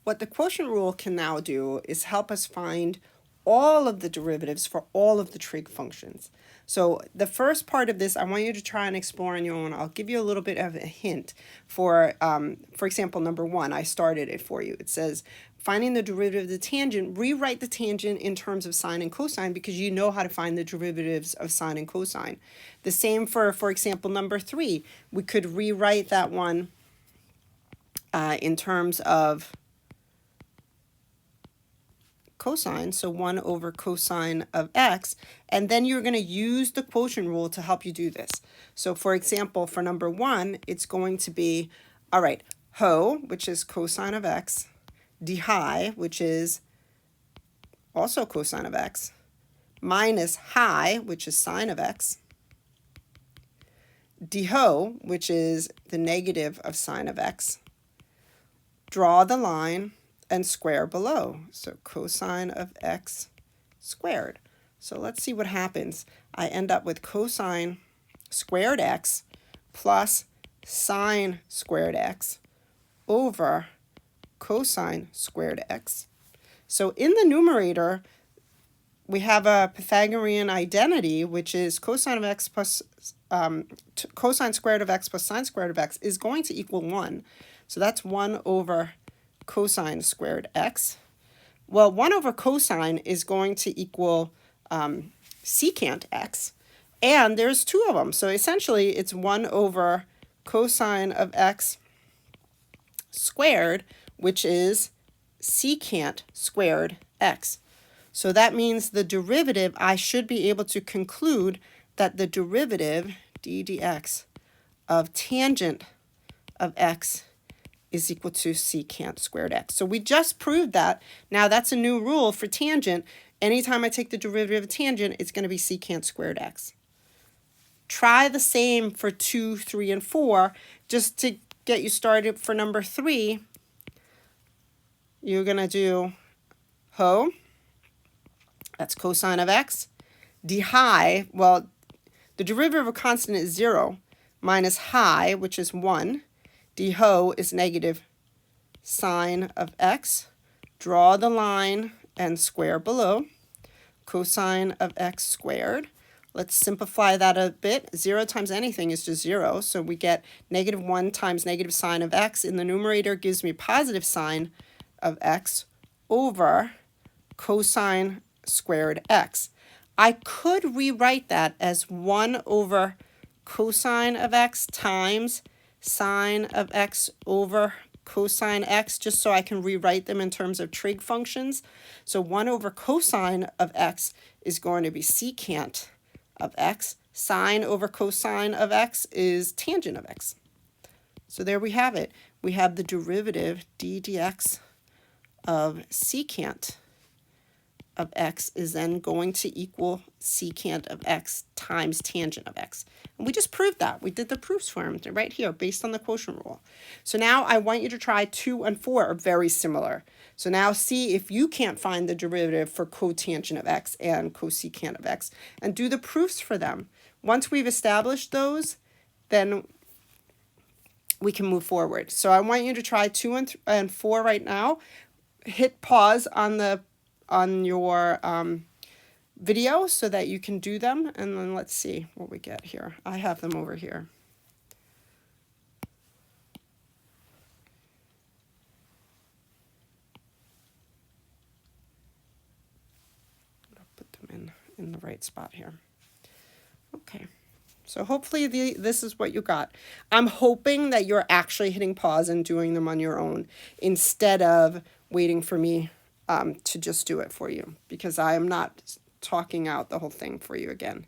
what the quotient rule can now do is help us find all of the derivatives for all of the trig functions. So the first part of this, I want you to try and explore on your own. I'll give you a little bit of a hint for example, number 1, I started it for you. It says, finding the derivative of the tangent, rewrite the tangent in terms of sine and cosine because you know how to find the derivatives of sine and cosine. The same for example, number 3. We could rewrite that one in terms of cosine, so 1 over cosine of x, and then you're going to use the quotient rule to help you do this. So for example, for number 1, it's going to be, all right, ho, which is cosine of x, dhi, which is also cosine of x, minus hi, which is sine of x, dho, which is the negative of sine of x. Draw the line and square below. So cosine of x squared. So let's see what happens. I end up with cosine squared x plus sine squared x over cosine squared x. So in the numerator, we have a Pythagorean identity, which is cosine of x plus cosine squared of x plus sine squared of x is going to equal 1. So that's 1 over cosine squared x. Well, 1 over cosine is going to equal secant x, and there's 2 of them. So essentially, it's 1 over cosine of x squared, which is secant squared x. So that means the derivative, I should be able to conclude that the derivative, d dx, of tangent of x is equal to secant squared x. So we just proved that. Now that's a new rule for tangent. Anytime I take the derivative of tangent, it's going to be secant squared x. Try the same for 2, 3, and 4. Just to get you started for number 3, you're going to do ho, that's cosine of x, dhi, well, the derivative of a constant is 0, minus hi, which is 1. Dho is negative sine of x. Draw the line and square below. Cosine of x squared. Let's simplify that a bit. 0 times anything is just 0, so we get negative 1 times negative sine of x. In the numerator, gives me positive sine of x over cosine squared x. I could rewrite that as 1 over cosine of x times sine of x over cosine x, just so I can rewrite them in terms of trig functions. So 1 over cosine of x is going to be secant of x. Sine over cosine of x is tangent of x. So there we have it. We have the derivative d dx of secant of x is then going to equal secant of x times tangent of x. And we just proved that. We did the proofs for them right here based on the quotient rule. So now I want you to try 2 and 4 are very similar. So now see if you can't find the derivative for cotangent of x and cosecant of x and do the proofs for them. Once we've established those, then we can move forward. So I want you to try 2 and 4 right now. Hit pause on your video so that you can do them, and then let's see what we get here. I have them over here. I'll put them in the right spot here. Okay. So hopefully this is what you got. I'm hoping that you're actually hitting pause and doing them on your own instead of waiting for me to just do it for you, because I am not talking out the whole thing for you again.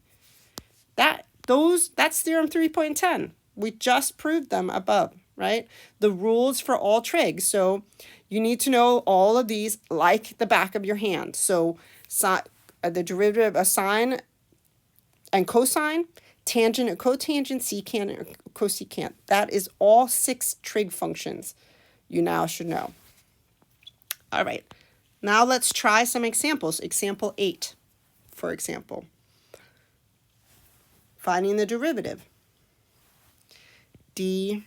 That's theorem 3.10. We just proved them above, right? The rules for all trigs. So you need to know all of these like the back of your hand. So the derivative of sine and cosine, tangent and cotangent, secant and cosecant. That is all 6 trig functions you now should know. All right. Now let's try some examples. Example 8, for example. Finding the derivative. d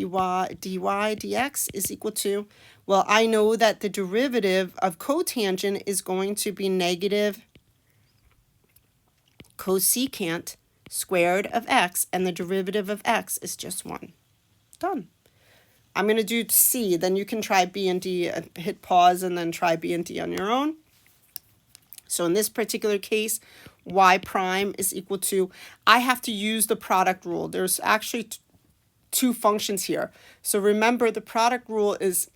dx is equal to, well, I know that the derivative of cotangent is going to be negative cosecant squared of x, and the derivative of x is just 1. Done. I'm going to do C, then you can try B and D, hit pause, and then try B and D on your own. So in this particular case, y prime is equal to, I have to use the product rule. There's actually two functions here. So remember, the product rule is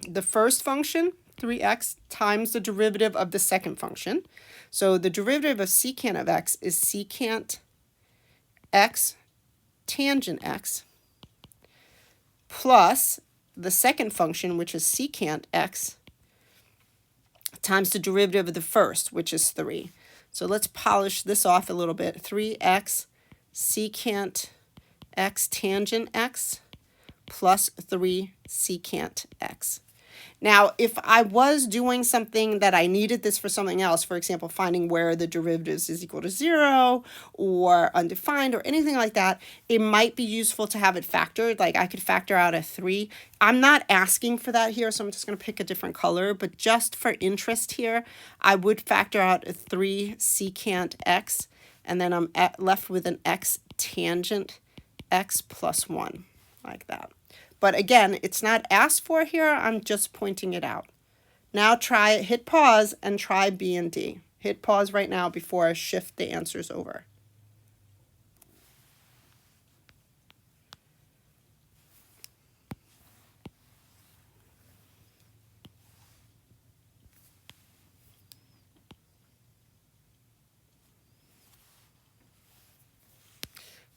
the first function, 3x, times the derivative of the second function. So the derivative of secant of x is secant x tangent x plus the second function, which is secant x, times the derivative of the first, which is 3. So let's polish this off a little bit. 3x secant x tangent x plus 3 secant x. Now, if I was doing something that I needed this for something else, for example, finding where the derivatives is equal to 0 or undefined or anything like that, it might be useful to have it factored. Like I could factor out a 3. I'm not asking for that here, so I'm just going to pick a different color. But just for interest here, I would factor out a 3 secant x, and then I'm left with an x tangent x plus 1, like that. But again, it's not asked for here, I'm just pointing it out. Now hit pause and try B and D. Hit pause right now before I shift the answers over.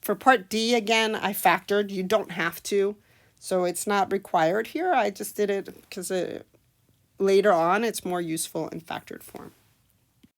For part D, again, I factored. You don't have to. So it's not required here. I just did it because later on it's more useful in factored form.